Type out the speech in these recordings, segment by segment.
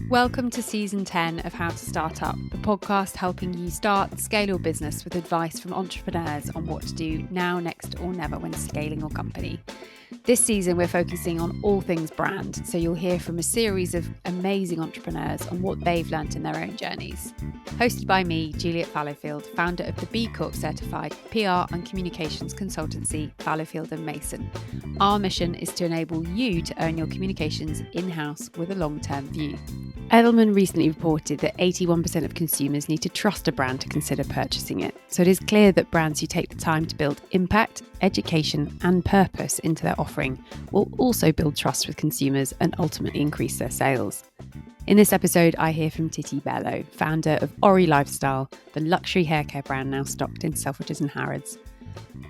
Welcome to Season 10 of How to Start Up, the podcast helping you start and scale your business with advice from entrepreneurs on what to do now, next, or never when scaling your company. This season, we're focusing on all things brand, so you'll hear from a series of amazing entrepreneurs on what they've learnt in their own journeys. Hosted by me, Juliet Fallowfield, founder of the B Corp certified PR and communications consultancy, Fallowfield & Mason. Our mission is to enable you to own your communications in-house with a long-term view. Edelman recently reported that 81% of consumers need to trust a brand to consider purchasing it. So it is clear that brands who take the time to build impact, education, and purpose into their offering will also build trust with consumers and ultimately increase their sales. In this episode, I hear from Titi Bello, founder of Ori Lifestyle, the luxury haircare brand now stocked in Selfridges and Harrods.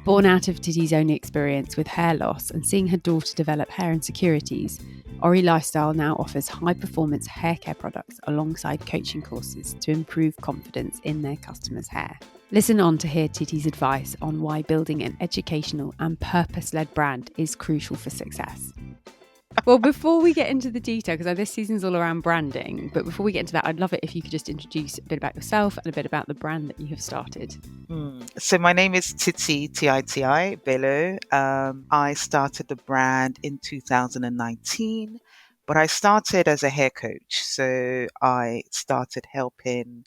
Born out of Titi's own experience with hair loss and seeing her daughter develop hair insecurities, Ori Lifestyle now offers high-performance haircare products alongside coaching courses to improve confidence in their customers' hair. Listen on to hear Titi's advice on why building an educational and purpose-led brand is crucial for success. Well, before we get into the detail, because this season's all around branding, but before we get into that, I'd love it if you could just introduce a bit about yourself and a bit about the brand that you have started. So my name is Titi, T-I-T-I, Bello. I started the brand in 2019, but I started as a hair coach. So I started helping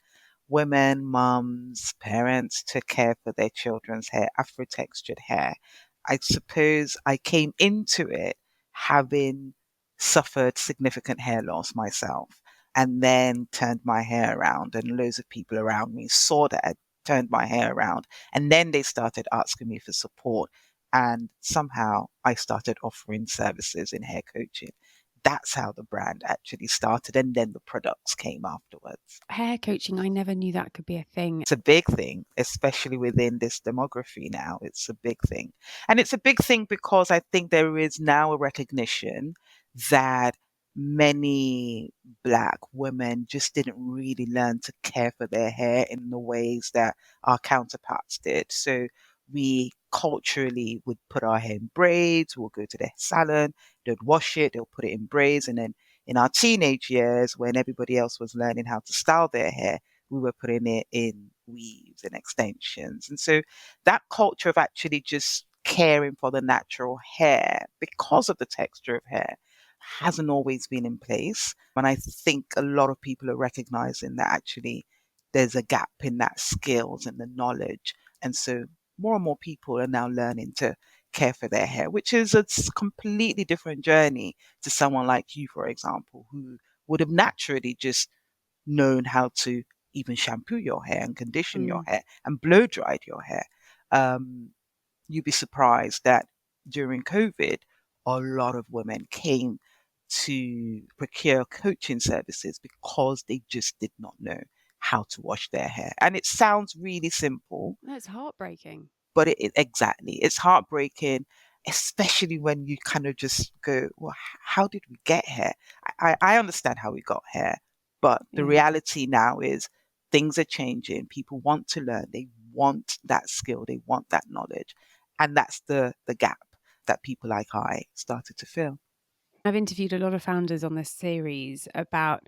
women, mums, parents to care for their children's hair, Afro-textured hair. I suppose I came into it having suffered significant hair loss myself and then turned my hair around, and loads of people around me saw that I turned my hair around, and then they started asking me for support, and somehow I started offering services in hair coaching. That's how the brand actually started, and then the products came afterwards. Hair coaching, I never knew that could be a thing. It's a big thing, especially within this demography now. It's a big thing. And it's a big thing because I think there is now a recognition that many Black women just didn't really learn to care for their hair in the ways that our counterparts did. So we culturally would put our hair in braids, we'll go to the salon, they'll wash it, they'll put it in braids. And then in our teenage years, when everybody else was learning how to style their hair, we were putting it in weaves and extensions. And so that culture of actually just caring for the natural hair because of the texture of hair hasn't always been in place. And I think a lot of people are recognizing that actually there's a gap in that skills and the knowledge. And so more and more people are now learning to care for their hair, which is a completely different journey to someone like you, for example, who would have naturally just known how to even shampoo your hair and condition your hair and blow dried your hair. You'd be surprised that during COVID, a lot of women came to procure coaching services because they just did not know how to wash their hair. And it sounds really simple. That's heartbreaking. But exactly, it's heartbreaking, especially when you kind of just go, well, how did we get here? I understand how we got here, but the reality now is things are changing. People want to learn. They want that skill. They want that knowledge. And that's the gap that people like I started to fill. I've interviewed a lot of founders on this series about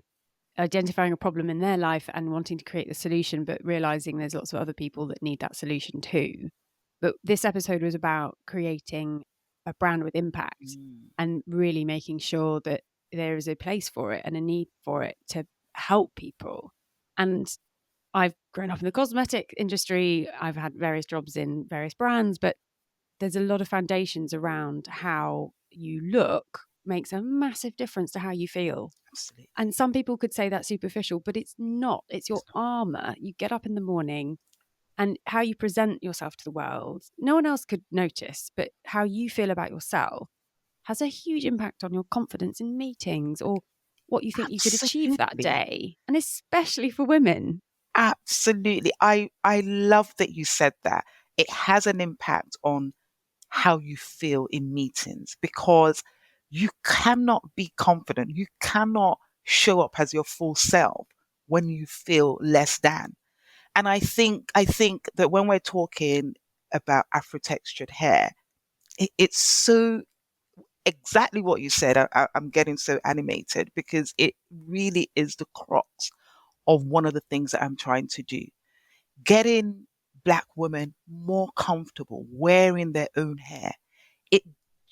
identifying a problem in their life and wanting to create the solution, but realizing there's lots of other people that need that solution too. But this episode was about creating a brand with impact and really making sure that there is a place for it and a need for it to help people. And I've grown up in the cosmetic industry. I've had various jobs in various brands, but there's a lot of foundations around how you look makes a massive difference to how you feel. Absolutely. And some people could say that's superficial, but it's not. It's your armor. You get up in the morning and how you present yourself to the world. No one else could notice, but how you feel about yourself has a huge impact on your confidence in meetings or what you think you could achieve that day. And especially for women. Absolutely. I love that you said that. It has an impact on how you feel in meetings because you cannot be confident. You cannot show up as your full self when you feel less than. And I think that when we're talking about Afro textured hair, it's so exactly what you said. I'm getting so animated because it really is the crux of one of the things that I'm trying to do. Getting Black women more comfortable wearing their own hair. It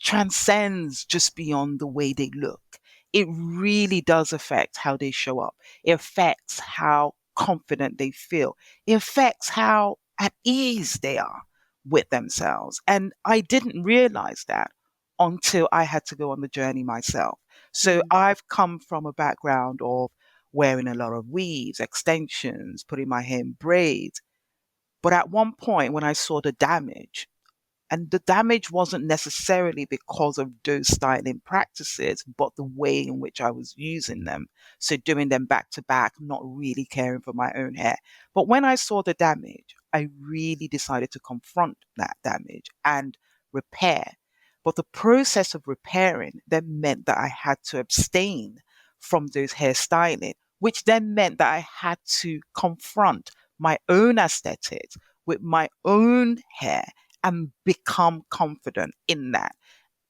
transcends just beyond the way they look. It really does affect how they show up. It affects how confident they feel. It affects how at ease they are with themselves. And I didn't realize that until I had to go on the journey myself. So Mm. I've come from a background of wearing a lot of weaves, extensions, putting my hair in braids. But at one point, when I saw the damage, and the damage wasn't necessarily because of those styling practices, but the way in which I was using them. So doing them back to back, not really caring for my own hair. But when I saw the damage, I really decided to confront that damage and repair. But the process of repairing then meant that I had to abstain from those hairstyling, which then meant that I had to confront my own aesthetics with my own hair and become confident in that.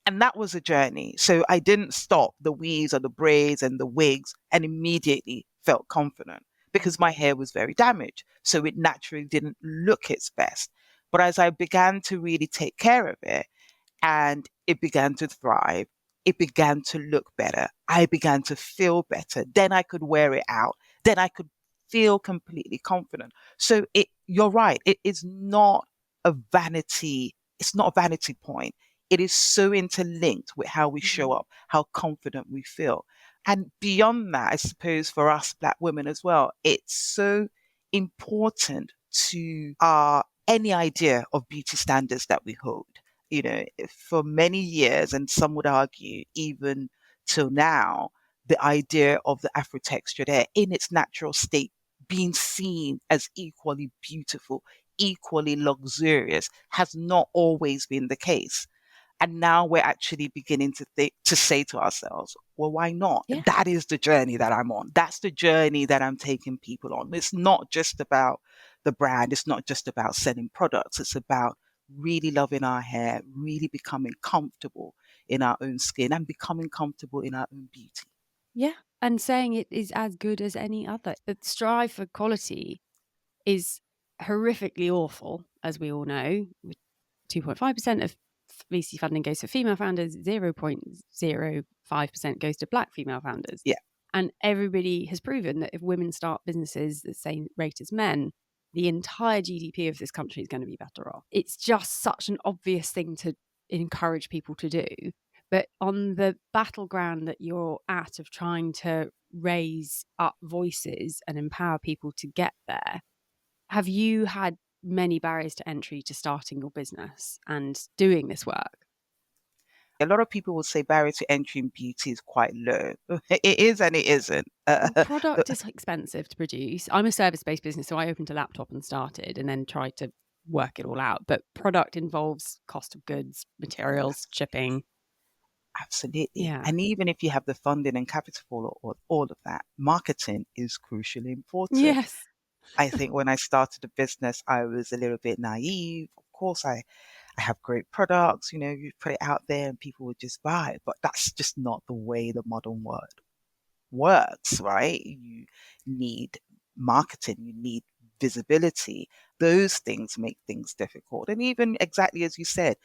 And that was a journey. So I didn't stop the weaves or the braids and the wigs and immediately felt confident because my hair was very damaged. So it naturally didn't look its best. But as I began to really take care of it, and it began to thrive. It began to look better. I began to feel better. Then I could wear it out. Then I could feel completely confident. So you're right. It is not a vanity. It's not a vanity point. It is so interlinked with how we show Mhm. up, how confident we feel. And beyond that, I suppose for us Black women as well, it's so important to our any idea of beauty standards that we hold. For many years, and some would argue even till now, the idea of the Afro textured hair in its natural state being seen as equally beautiful, equally luxurious, has not always been the case. And now we're actually beginning to say to ourselves, well, why not? Yeah. That is the journey that I'm on. That's the journey that I'm taking people on. It's not just about the brand. It's not just about selling products. It's about really loving our hair, really becoming comfortable in our own skin and becoming comfortable in our own beauty. Yeah. And saying it is as good as any other. The strive for quality is horrifically awful, as we all know. 2.5% of VC funding goes for female founders, 0.05% goes to Black female founders. Yeah. And everybody has proven that if women start businesses the same rate as men, the entire GDP of this country is going to be better off. It's just such an obvious thing to encourage people to do. But on the battleground that you're at of trying to raise up voices and empower people to get there, have you had many barriers to entry to starting your business and doing this work? A lot of people will say barrier to entry in beauty is quite low. It is and it isn't. Well, product is expensive to produce. I'm a service-based business, so I opened a laptop and started and then tried to work it all out. But product involves cost of goods, materials, shipping. Absolutely. Yeah. And even if you have the funding and capital for all of that, marketing is crucially important. Yes. I think when I started the business, I was a little bit naive. Of course, I have great products, you put it out there and people would just buy it. But that's just not the way the modern world works, right? You need marketing, you need visibility. Those things make things difficult. And even exactly as you said,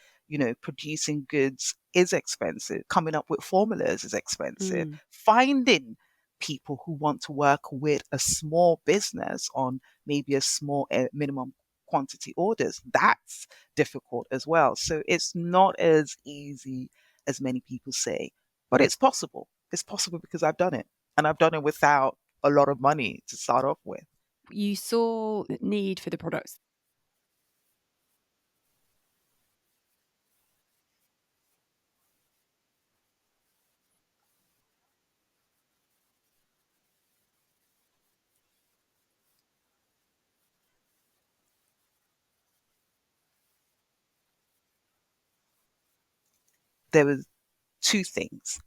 producing goods is expensive. Coming up with formulas is expensive. Mm. Finding people who want to work with a small business on maybe a small minimum quantity orders, that's difficult as well. So it's not as easy as many people say, but it's possible. It's possible because I've done it. And I've done it without a lot of money to start off with. You saw the need for the products. There were two things: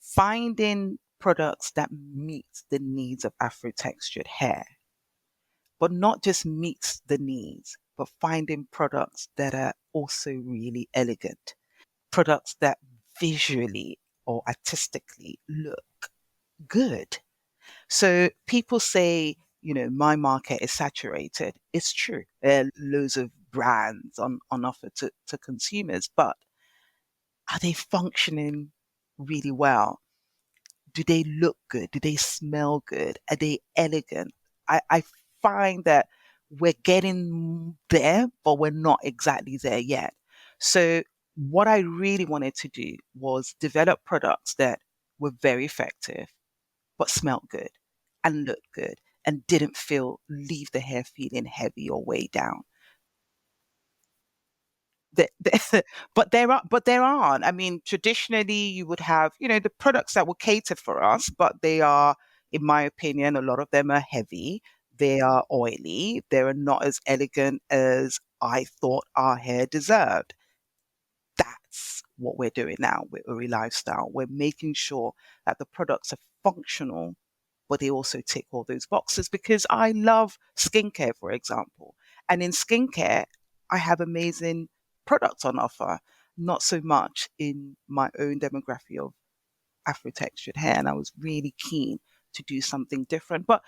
finding products that meet the needs of Afro textured hair, but not just meets the needs, but finding products that are also really elegant, products that visually or artistically look good. So people say, my market is saturated. It's true. There are loads of brands on offer to consumers, but are they functioning really well? Do they look good? Do they smell good? Are they elegant? I find that we're getting there, but we're not exactly there yet. So, what I really wanted to do was develop products that were very effective, but smelled good and looked good and didn't leave the hair feeling heavy or weighed down. But there aren't. I mean, traditionally you would have, the products that will cater for us, but they are, in my opinion, a lot of them are heavy. They are oily. They are not as elegant as I thought our hair deserved. That's what we're doing now with Uri Lifestyle. We're making sure that the products are functional, but they also tick all those boxes because I love skincare, for example. And in skincare, I have amazing products on offer, not so much in my own demographic of Afro textured hair. And I was really keen to do something different. But,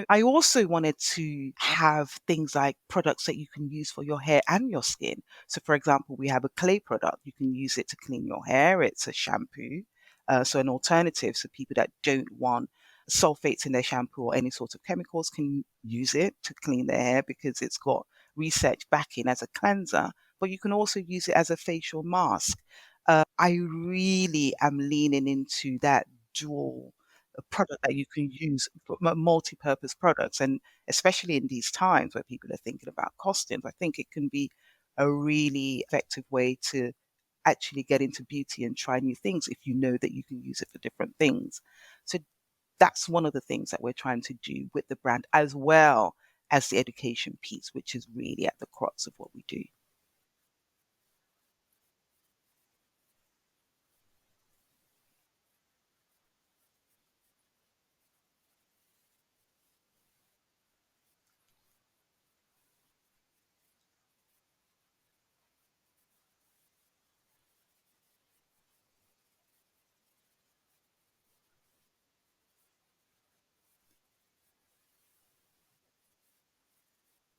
I also wanted to have things like products that you can use for your hair and your skin. So, for example, we have a clay product. You can use it to clean your hair. It's a shampoo. So, an alternative. So, people that don't want sulfates in their shampoo or any sort of chemicals can use it to clean their hair because it's got research backing as a cleanser. But you can also use it as a facial mask. I really am leaning into that dual product that you can use for multi-purpose products, and especially in these times where people are thinking about costumes, I think it can be a really effective way to actually get into beauty and try new things if you know that you can use it for different things. So that's one of the things that we're trying to do with the brand, as well as the education piece, which is really at the crux of what we do.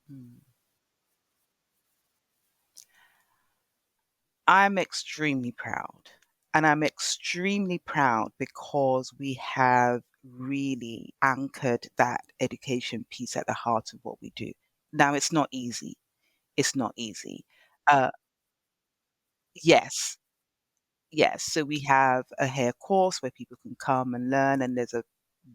Mm. I'm extremely proud. And I'm extremely proud because we have really anchored that education piece at the heart of what we do. Now, it's not easy. It's not easy. Uh, yes, yes. So we have a hair course where people can come and learn, and there's a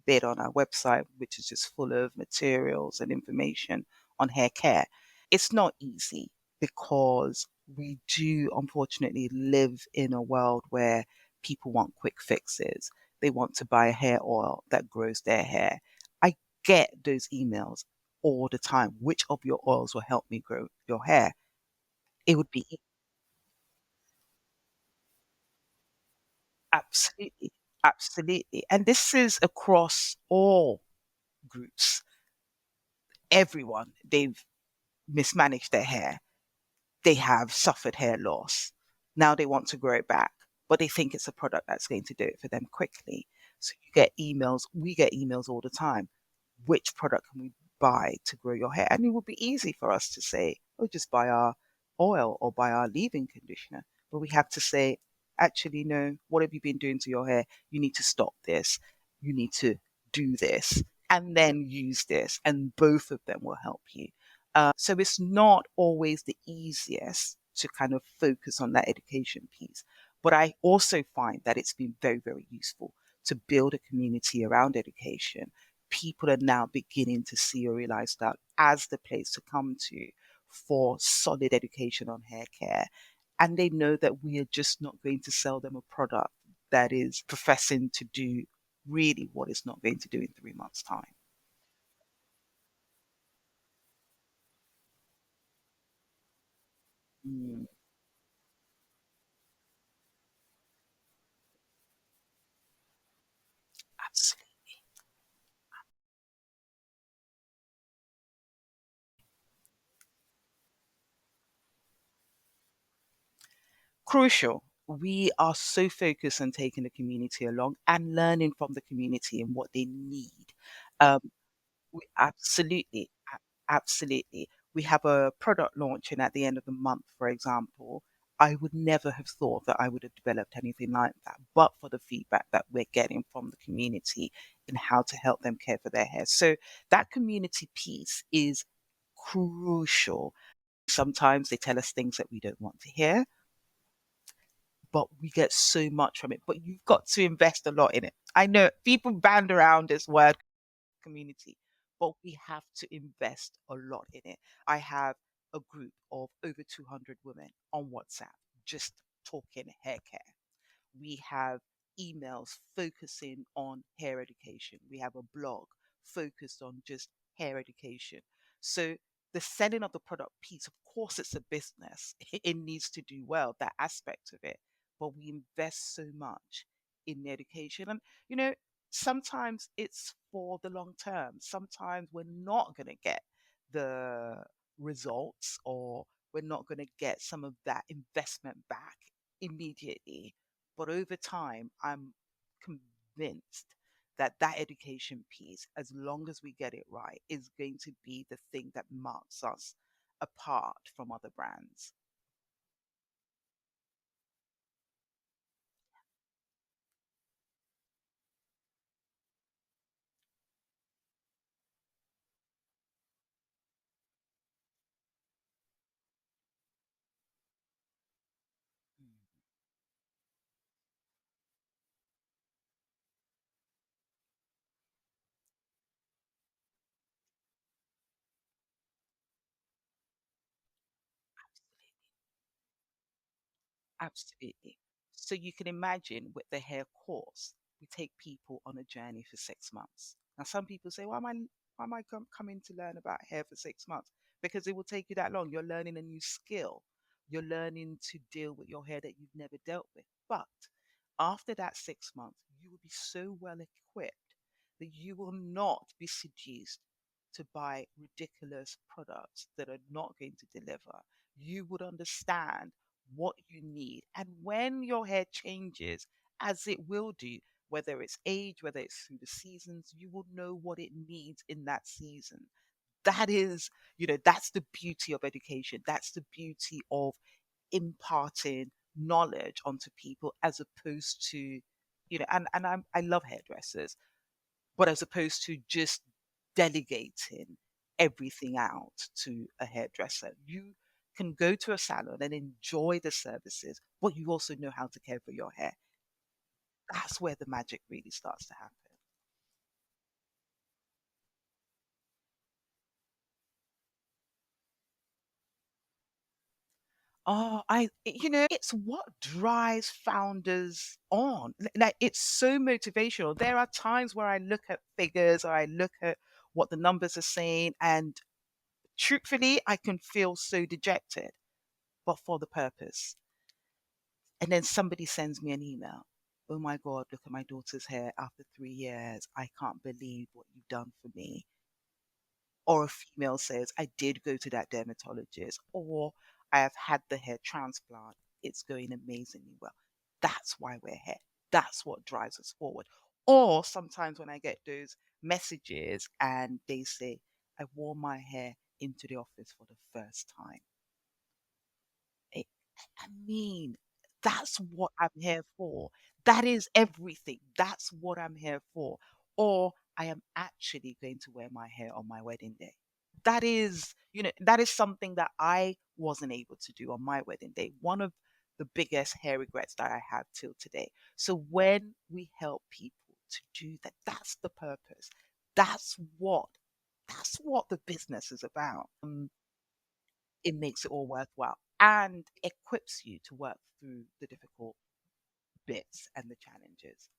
bit on our website which is just full of materials and information on hair care. It's not easy because we do unfortunately live in a world where people want quick fixes. They want to buy a hair oil that grows their hair. I get those emails all the time. Which of your oils will help me grow your hair? It would be absolutely, absolutely. And this is across all groups. Everyone, they've mismanaged their hair. They have suffered hair loss. Now they want to grow it back, but they think it's a product that's going to do it for them quickly. So you get emails, we get emails all the time. Which product can we buy to grow your hair? And it would be easy for us to say, oh, just buy our oil or buy our leave-in conditioner. But we have to say, actually, no, what have you been doing to your hair? You need to stop this. You need to do this and then use this. And both of them will help you. So it's not always the easiest to kind of focus on that education piece. But I also find that it's been very, very useful to build a community around education. People are now beginning to see Ori Lifestyle as the place to come to for solid education on hair care. And they know that we are just not going to sell them a product that is professing to do really what it's not going to do in 3 months' time. Mm, absolutely. Crucial. we are so focused on taking the community along and learning from the community and what they need. Um, we absolutely, absolutely. We have a product launching at the end of the month, for example. I would never have thought that I would have developed anything like that, but for the feedback that we're getting from the community in how to help them care for their hair. So that community piece is crucial. Sometimes they tell us things that we don't want to hear, but we get so much from it. But you've got to invest a lot in it. I know people band around this word community, but we have to invest a lot in it. I have a group of over 200 women on WhatsApp just talking hair care. We have emails focusing on hair education. We have a blog focused on just hair education. So the selling of the product piece, of course, it's a business. It needs to do well, that aspect of it. But we invest so much in the education. And, you know, sometimes it's for the long term. Sometimes we're not going to get the results or we're not going to get some of that investment back immediately. But over time, I'm convinced that that education piece, as long as we get it right, is going to be the thing that marks us apart from other brands. Mm, absolutely. Absolutely. So you can imagine with the hair course, we take people on a journey for 6 months. Now, some people say, why am I coming to learn about hair for 6 months? Because it will take you that long. You're learning a new skill. You're learning to deal with your hair that you've never dealt with. But after that 6 months, you will be so well equipped that you will not be seduced to buy ridiculous products that are not going to deliver. You would understand what you need. And when your hair changes, as it will do, whether it's age, whether it's through the seasons, you will know what it needs in that season. That is, that's the beauty of education. That's the beauty of imparting knowledge onto people as opposed to, I love hairdressers, but as opposed to just delegating everything out to a hairdresser. You can go to a salon and enjoy the services, but you also know how to care for your hair. That's where the magic really starts to happen. It's what drives founders on. Like, it's so motivational. There are times where I look at figures or I look at what the numbers are saying, and truthfully, I can feel so dejected, but for the purpose. And then somebody sends me an email. Oh my God, look at my daughter's hair after 3 years. I can't believe what you've done for me. Or a female says, I did go to that dermatologist, or I have had the hair transplant. It's going amazingly well. That's why we're here. That's what drives us forward. Or sometimes when I get those messages and they say, I wore my hair into the office for the first time. I I mean, that's what I'm here for. That is everything. That's what I'm here for. Or I am actually going to wear my hair on my wedding day. That is something that I wasn't able to do on my wedding day. One of the biggest hair regrets that I have till today. So when we help people to do that, that's the purpose. That's what that's what the business is about. It makes it all worthwhile and equips you to work through the difficult bits and the challenges.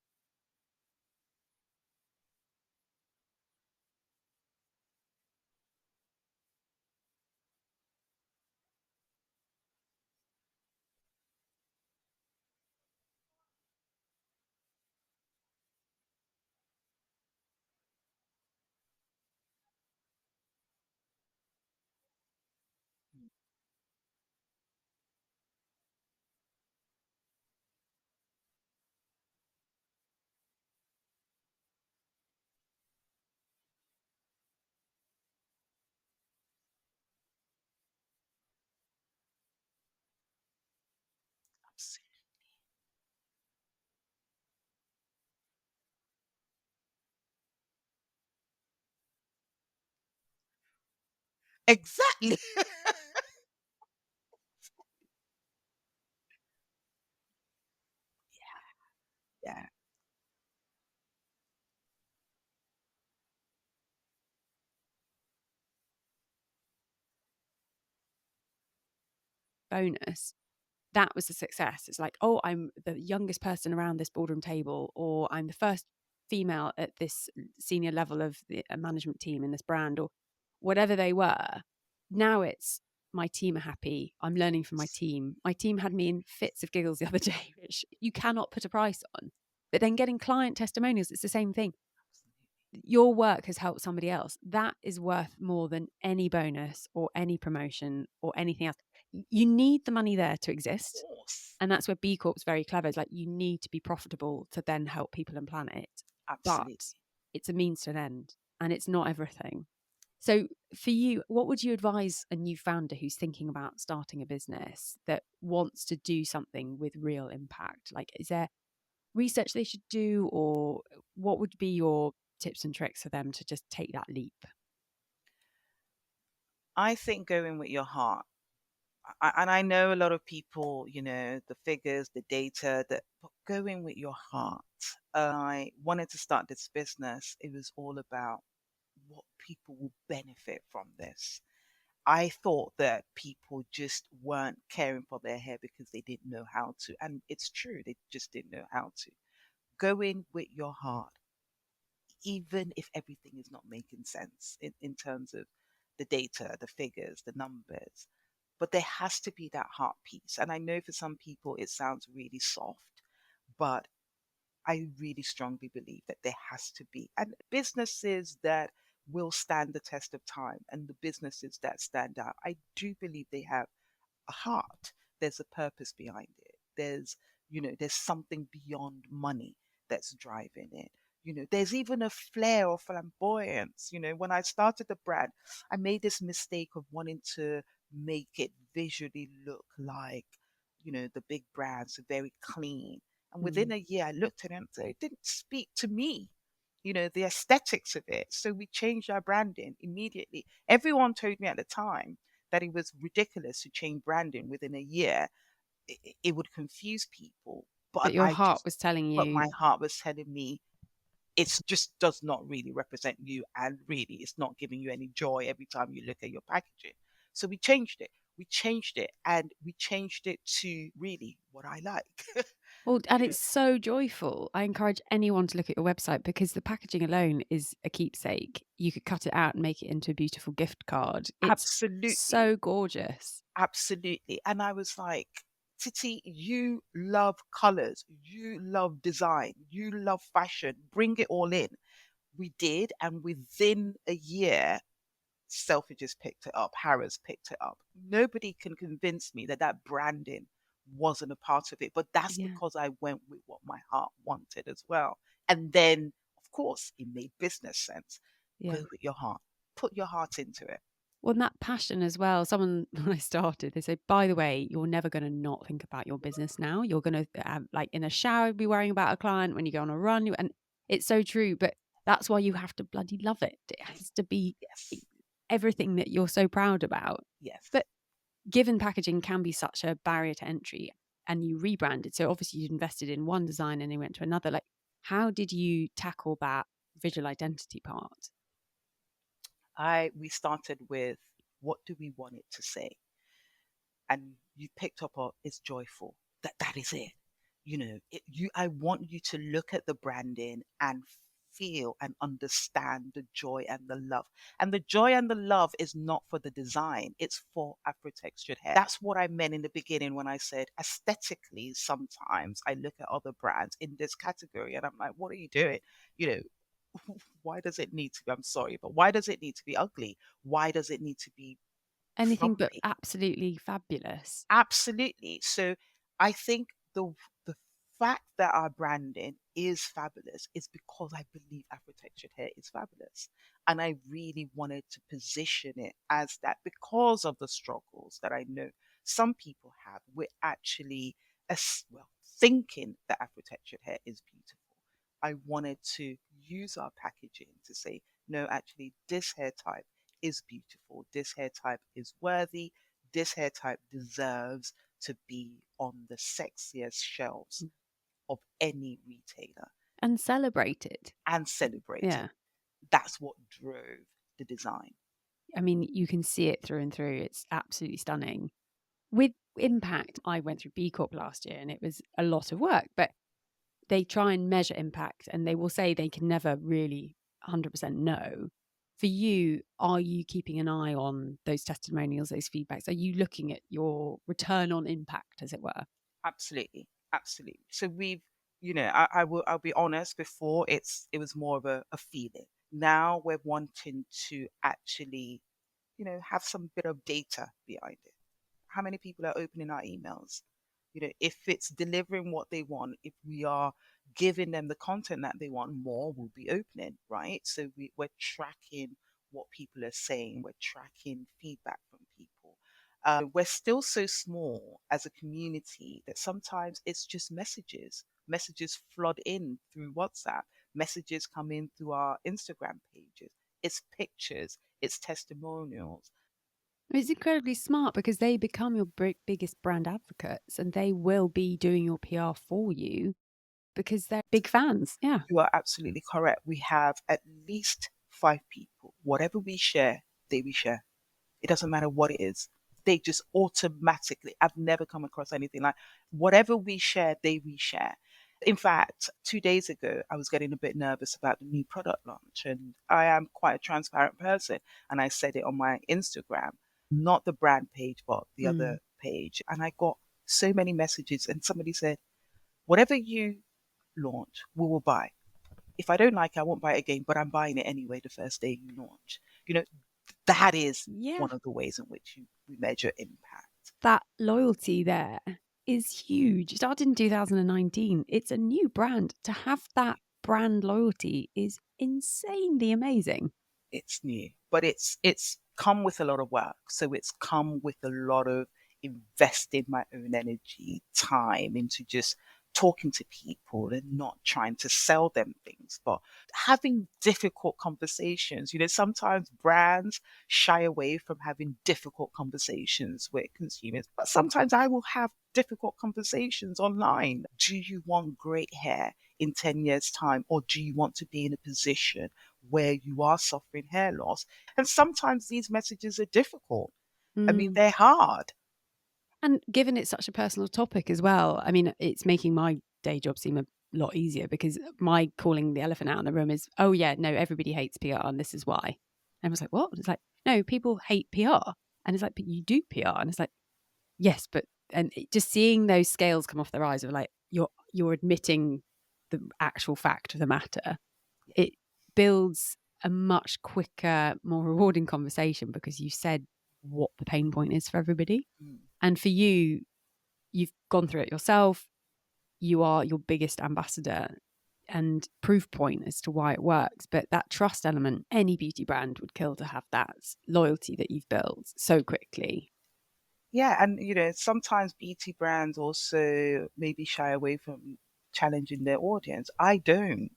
Exactly. Yeah. Bonus, that was a success. It's like, oh, I'm the youngest person around this boardroom table, or I'm the first female at this senior level of the management team in this brand, or whatever they were. Now it's my team are happy. I'm learning from my team. My team had me in fits of giggles the other day, which you cannot put a price on. But then getting client testimonials, it's the same thing. Your work has helped somebody else. That is worth more than any bonus or any promotion or anything else. You need the money there to exist. Course. And that's where B Corp's very clever. It's like you need to be profitable to then help people and planet. But Absolutely. it's a means to an end and it's not everything. So for you, what would you advise a new founder who's thinking about starting a business that wants to do something with real impact? Like, is there research they should do, or what would be your tips and tricks for them to just take that leap? I think go in with your heart. And I know a lot of people, the figures, the data, but go in with your heart. I wanted to start this business. It was all about what people will benefit from this. I thought that people just weren't caring for their hair because they didn't know how to. And it's true, they just didn't know how to. Go in with your heart, even if everything is not making sense in terms of the data, the figures, the numbers. But there has to be that heart piece. And I know for some people it sounds really soft, but I really strongly believe that there has to be. And businesses that will stand the test of time and the businesses that stand out, I do believe they have a heart. There's a purpose behind it. There's something beyond money that's driving it. There's even a flair or flamboyance. When I started the brand, I made this mistake of wanting to make it visually look like, the big brands are very clean. And within Mm. a year, I looked at it and said, it didn't speak to me, the aesthetics of it. So we changed our branding immediately. Everyone told me at the time that it was ridiculous to change branding within a year. It would confuse people. But your heart was telling But you, my heart was telling me it just does not really represent you. And really, it's not giving you any joy every time you look at your packaging. So we changed it. We changed it and we changed it to really what I like. well, and you know, it's so joyful. I encourage anyone to look at your website because the packaging alone is a keepsake. You could cut it out and make it into a beautiful gift card. It's Absolutely. so gorgeous. Absolutely. And I was like, Titi, you love colors, you love design, you love fashion, bring it all in. We did. And within a year, Selfridges picked it up, Harrods picked it up. Nobody can convince me that that branding wasn't a part of it. But that's Yeah. because I went with what my heart wanted as well. And then, of course, it made business sense. Go Yeah. with your heart, put your heart into it. Well, and that passion as well. Someone, when I started, they said, by the way, you're never going to not think about your business now. You're going to, like in a shower, be worrying about a client. When you go on a run, and it's so true. But that's why you have to bloody love it. It has to be Yes. everything that you're so proud about. Yes. But given packaging can be such a barrier to entry and you rebranded, so obviously you invested in one design and you went to another, like how did you tackle that visual identity part? We started with what do we want it to say? And you picked up on it's joyful. That is it. I want you to look at the branding and feel and understand the joy and the love. And the joy and the love is not for the design, it's for Afro textured hair. That's what I meant in the beginning when I said aesthetically, sometimes I look at other brands in this category and I'm like, what are you doing? You know, why does it need to be, I'm sorry, but why does it need to be ugly? Why does it need to be Anything but frumpy? absolutely fabulous. Absolutely. So I think the fact that our branding is fabulous is because I believe Afro textured hair is fabulous. And I really wanted to position it as that because of the struggles that I know some people have. We're actually well thinking that Afro textured hair is beautiful. I wanted to use our packaging to say, no, actually, this hair type is beautiful. This hair type is worthy. This hair type deserves to be on the sexiest shelves of any retailer And celebrated. and celebrated. Yeah. That's what drove the design. I mean, you can see it through and through. It's absolutely stunning. With impact, I went through B Corp last year and it was a lot of work, but they try and measure impact and they will say they can never really 100% know. For you, are you keeping an eye on those testimonials, those feedbacks? Are you looking at your return on impact, as it were? Absolutely, absolutely. So we've, I'll be honest. Before it was more of a feeling. Now we're wanting to actually, have some bit of data behind it. How many people are opening our emails? If it's delivering what they want, if we are giving them the content that they want, more will be opening, right? So we're tracking what people are saying, we're tracking feedback from people. We're still so small as a community that sometimes it's just messages. Messages flood in through WhatsApp, messages come in through our Instagram pages. It's pictures, it's testimonials. It's incredibly smart because they become your biggest brand advocates and they will be doing your PR for you because they're big fans. Yeah. You are absolutely correct. We have at least 5 people. Whatever we share, they reshare. It doesn't matter what it is. They just automatically, I've never come across anything like whatever we share, they reshare. In fact, 2 days ago, I was getting a bit nervous about the new product launch, and I am quite a transparent person. And I said it on my Instagram, not the brand page, but the Mm. other page. And I got so many messages, and somebody said, whatever you launch, we will buy. If I don't like it, I won't buy it again, but I'm buying it anyway the first day you launch. You know, that is Yeah. one of the ways in which we measure impact. That loyalty there is huge. It started in 2019. It's a new brand. To have that brand loyalty is insanely amazing. It's new, but it's come with a lot of work. So it's come with a lot of investing my own energy, time into just talking to people and not trying to sell them things, but having difficult conversations. Sometimes brands shy away from having difficult conversations with consumers, but sometimes I will have difficult conversations online. Do you want great hair in 10 years' time, or do you want to be in a position where you are suffering hair loss? And sometimes these messages are difficult. I mean, Mm. they're hard. And given it's such a personal topic as well, I mean, it's making my day job seem a lot easier because my calling the elephant out in the room is, oh, yeah, no, everybody hates PR and this is why. And I was like, what? It's like, no, people hate PR. And it's like, but you do PR. And it's like, yes, but, and just seeing those scales come off their eyes of like, you're admitting the actual fact of the matter. It builds a much quicker, more rewarding conversation because you said what the pain point is for everybody. Mm. And for you, you've gone through it yourself. You are your biggest ambassador and proof point as to why it works. But that trust element, any beauty brand would kill to have that loyalty that you've built so quickly. Yeah, and sometimes beauty brands also maybe shy away from challenging their audience. I don't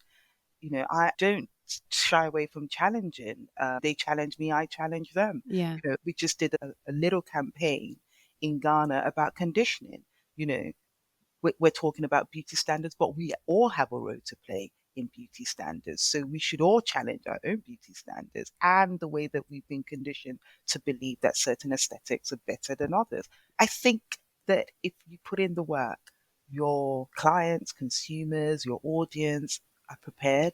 shy away from challenging. They challenge me, I challenge them. Yeah. We just did a little campaign in Ghana about conditioning. You know, we're talking about beauty standards, but we all have a role to play in beauty standards. So we should all challenge our own beauty standards and the way that we've been conditioned to believe that certain aesthetics are better than others. I think that if you put in the work, your clients, consumers, your audience are prepared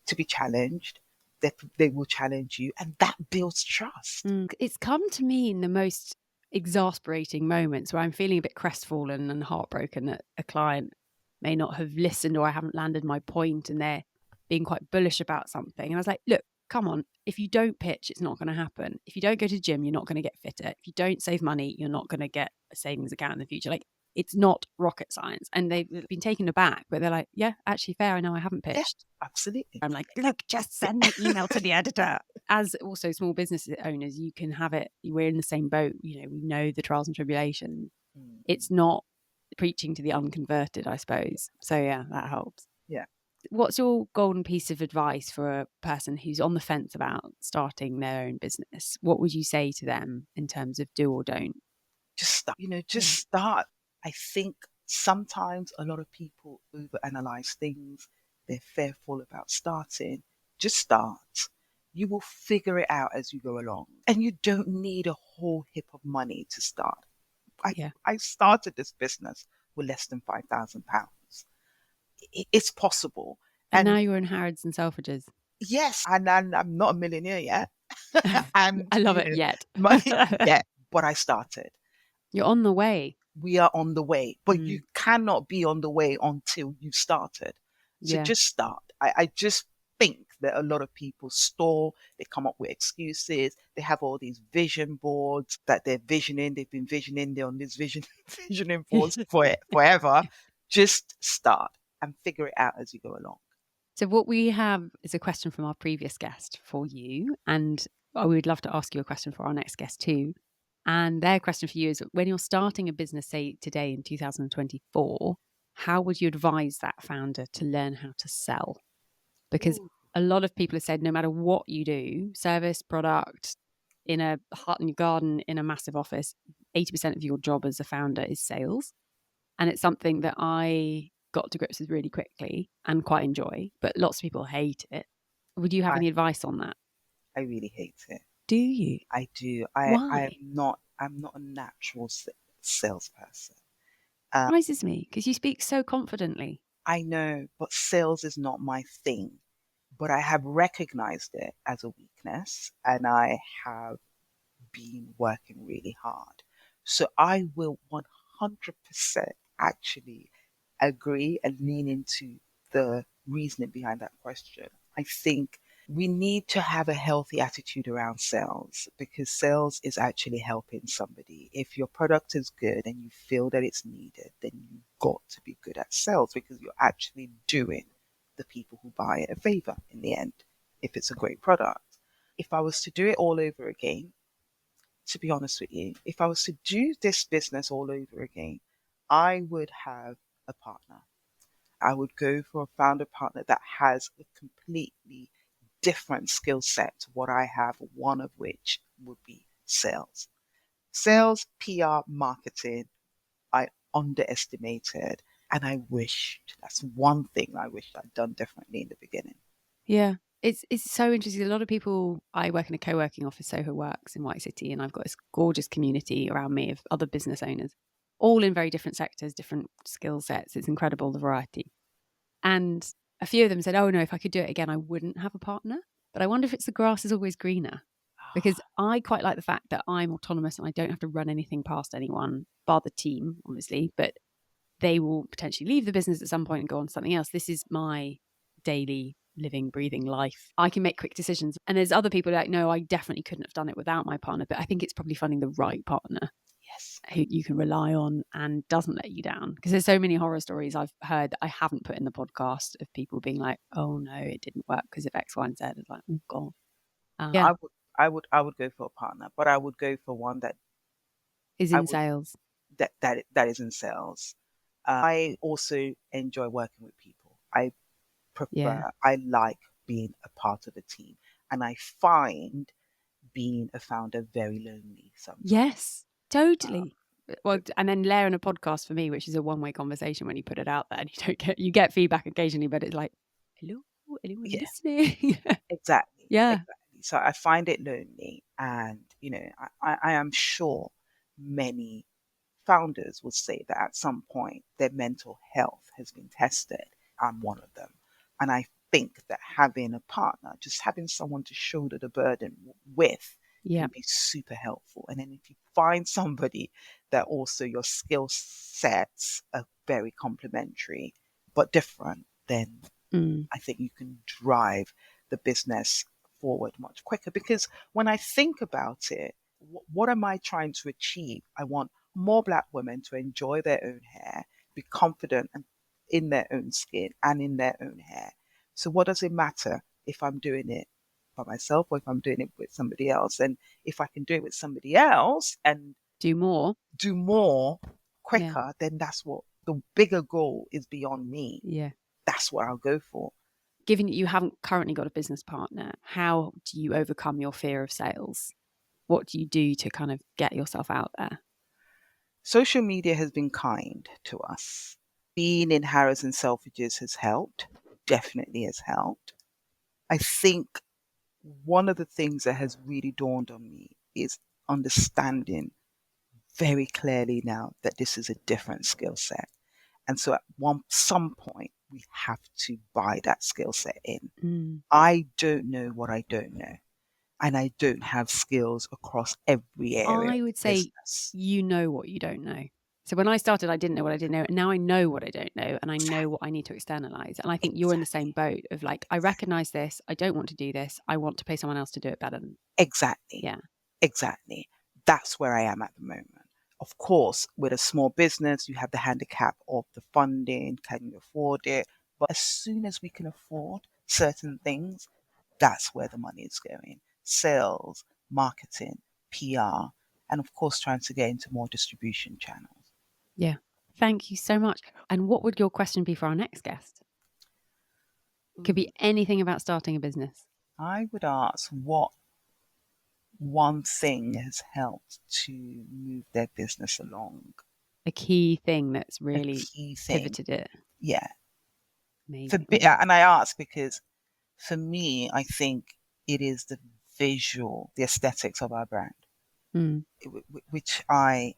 to be challenged, that they will challenge you, and that builds trust. It's come to me in the most exasperating moments where I'm feeling a bit crestfallen and heartbroken that a client may not have listened or I haven't landed my point and they're being quite bullish about something. And I was like, look, come on, if you don't pitch, it's not going to happen. If you don't go to the gym, you're not going to get fitter. If you don't save money, you're not going to get a savings account in the future. Like, it's not rocket science. And they've been taken aback, but they're like, yeah, actually fair. I know I haven't Yeah, pitched. absolutely. I'm like, look, just send the email to the editor. As also small business owners, you can have it. We're in the same boat. We know the trials and tribulations. Mm. It's not preaching to the unconverted, I suppose. So yeah, that helps. Yeah. What's your golden piece of advice for a person who's on the fence about starting their own business? What would you say to them in terms of do or don't? Just start, just start. I think sometimes a lot of people overanalyze things. They're fearful about starting. Just start. You will figure it out as you go along. And you don't need a whole heap of money to start. I, Yeah. I started this business with less than £5,000. It's possible. And now And you're in Harrods and Selfridges. yes, and I'm not a millionaire yet. And, I love it yet. money, yeah, but I started. You're on the way. We are on the way, but you Mm, cannot be on the way until you started. So yeah. just start. I just think that a lot of people stall, they come up with excuses, they have all these vision boards that they've been visioning, they're on these visioning boards forever. Just start and figure it out as you go along. So what we have is a question from our previous guest for you, and we would love to ask you a question for our next guest too. And their question for you is, when you're starting a business, say today in 2024, how would you advise that founder to learn how to sell? Because Ooh, a lot of people have said no matter what you do, service, product, in a hut in your garden, in a massive office, 80% of your job as a founder is sales. And it's something that I got to grips with really quickly and quite enjoy, but lots of people hate it. Would you have I, any advice on that? I really hate it. Do you? I do. Why? I'm not a natural salesperson. Surprises me because you speak so confidently. I know, but sales is not my thing. But I have recognized it as a weakness and I have been working really hard. So I will 100% actually agree and lean into the reasoning behind that question. I think we need to have a healthy attitude around sales because sales is actually helping somebody. If your product is good and you feel that it's needed, then you've got to be good at sales because you're actually doing the people who buy it a favor in the end if it's a great product. If I was to do it all over again, to be honest with you, if I was to do this business all over again, I would have a partner. I would go for a founder partner that has a completely different skill set to what I have, one of which would be sales. Sales, PR, marketing, I underestimated. And I wished, that's one thing I wished I'd done differently in the beginning. Yeah. It's so interesting. A lot of people, I work in a co-working office, Soho Works in White City, and I've got this gorgeous community around me of other business owners, all in very different sectors, different skill sets. It's incredible, the variety. And a few of them said, oh no, if I could do it again, I wouldn't have a partner. But I wonder if it's the grass is always greener. Because I quite like the fact that I'm autonomous and I don't have to run anything past anyone, bar the team, obviously, but they will potentially leave the business at some point and go on to something else. This is my daily living, breathing life. I can make quick decisions. And there's other people like, no, I definitely couldn't have done it without my partner. But I think it's probably finding the right partner Yes. who you can rely on and doesn't let you down. Because there's so many horror stories I've heard that I haven't put in the podcast of people being like, oh no, it didn't work because of X, Y, and Z. It's like, oh God. Yeah. I would go for a partner, but I would go for one that Is I in would sales. that is in sales. I also enjoy working with people. Yeah. I like being a part of a team, and I find being a founder very lonely sometimes. Yes, totally. Well, and then layering a podcast for me, which is a one-way conversation when you put it out there and you get feedback occasionally, but it's like, hello, anyone Yeah, listening? exactly, Yeah. exactly. So I find it lonely, and I am sure many founders would say that at some point their mental health has been tested. I'm one of them. And I think that having a partner, just having someone to shoulder the burden with, Yeah. can be super helpful. And then if you find somebody that also your skill sets are very complementary but different, then Mm. I think you can drive the business forward much quicker. Because when I think about it, what am I trying to achieve? I want more Black women to enjoy their own hair, be confident and in their own skin and in their own hair. So what does it matter if I'm doing it by myself or if I'm doing it with somebody else? And if I can do it with somebody else and Do more. do more Yeah. quicker, then that's what the bigger goal is beyond me. Yeah. That's what I'll go for. given that you haven't currently got a business partner, how do you overcome your fear of sales? What do you do to kind of get yourself out there? Social media has been kind to us. Being in Harrods and Selfridges has helped, definitely has helped. I think one of the things that has really dawned on me is understanding very clearly now that this is a different skill set. And so at some point, we have to buy that skill set in. I don't know what I don't know. And I don't have skills across every area I of would the say business. you know what you don't know. So when I started, I didn't know what I didn't know. And now I know what I don't know, and I know what I need to externalize. And I think you're in the same boat of like, I recognize this. I don't want to do this. I want to pay someone else to do it better. Exactly. Yeah. Exactly. That's where I am at the moment. Of course, with a small business, you have the handicap of the funding. Can you afford it? But as soon as we can afford certain things, that's where the money is going. Sales, marketing, PR, and of course, trying to get into more distribution channels. Yeah. Thank you so much. And what would your question be for our next guest? Could be anything about starting a business. I would ask what one thing has helped to move their business along. A key thing that's really A key thing. pivoted it. Yeah. Amazing. And I ask because for me, I think it is the visual, the aesthetics of our brand, which I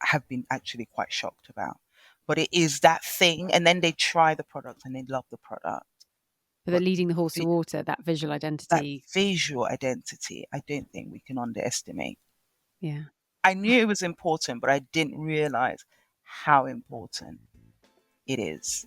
have been actually quite shocked about. But it is that thing, and then they try the product and they love the product. But they're leading the horse to water, that visual That identity. visual identity, I don't think we can underestimate. Yeah. I knew it was important, but I didn't realize how important it is.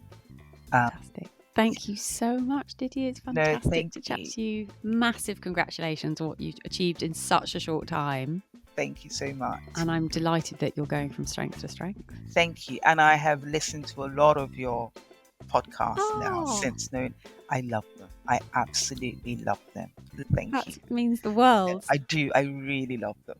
Fantastic. Thank you so much, Titi. It's fantastic to chat to you. Massive congratulations on what you've achieved in such a short time. Thank you so much. And I'm delighted that you're going from strength to strength. Thank you. And I have listened to a lot of your podcasts now since noon. I love them. I absolutely love them. Thank you. That means the world. I do. I really love them.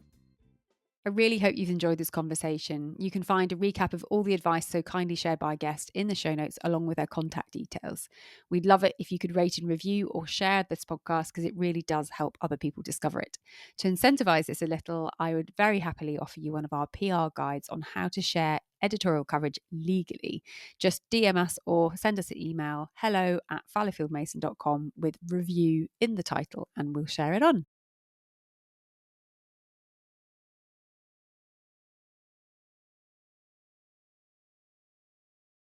I really hope you've enjoyed this conversation. You can find a recap of all the advice so kindly shared by our guest in the show notes, along with their contact details. We'd love it if you could rate and review or share this podcast, because it really does help other people discover it. To incentivize this a little, I would very happily offer you one of our PR guides on how to share editorial coverage legally. Just DM us or send us an email, hello@fallowfieldmason.com, with review in the title, and we'll share it on.